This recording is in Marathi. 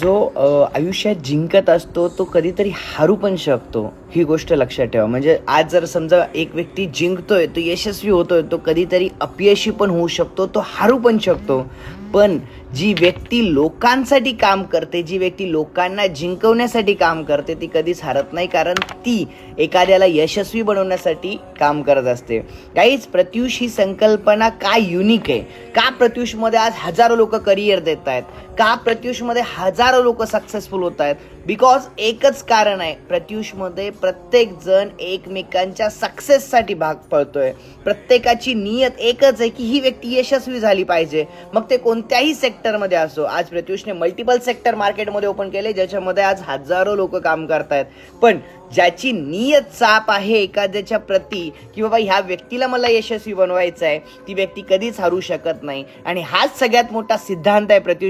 जो आयुष्यात जिंकत असतो तो कधीतरी हारू पण शकतो, ही गोष्ट लक्षात ठेवा. म्हणजे आज जर समजा एक व्यक्ती जिंकतोय, तो यशस्वी होतोय, तो कधीतरी अपयशी पण होऊ शकतो, तो हारू पण शकतो. पण जी व्यक्ती लोकांसाठी काम करते, जी व्यक्ती लोकांना जिंकवण्यासाठी काम करते, ती कधीच हरत नाही, कारण ती एखाद्याला यशस्वी बनवण्यासाठी काम करत असते. गाईज, प्रत्युष ही संकल्पना काय युनिक आहे? का प्रत्युषमध्ये आज हजारो लोक करिअर देत आहेत? का प्रत्युषमध्ये हजारो लोक सक्सेसफुल होत आहेत? बिकॉज एकच कारण आहे, प्रत्युषमध्ये प्रत्येक जण एकमेकांच्या सक्सेससाठी भाग पडतोय. प्रत्येकाची नियत एकच आहे की ही व्यक्ती यशस्वी झाली पाहिजे, मग ते कोणत्याही सेक्टरमध्ये असो. आज प्रत्युषने मल्टिपल सेक्टर मार्केटमध्ये ओपन केले, ज्याच्यामध्ये आज हजारो लोक काम करतायत. पण ज्याची नियत साफ आहे एखाद्याच्या प्रती की बाबा ह्या व्यक्तीला मला यशस्वी बनवायचं आहे, ती व्यक्ती कधीच हरू शकत नाही. आणि हाच सगळ्यात मोठा सिद्धांत आहे प्रत्युष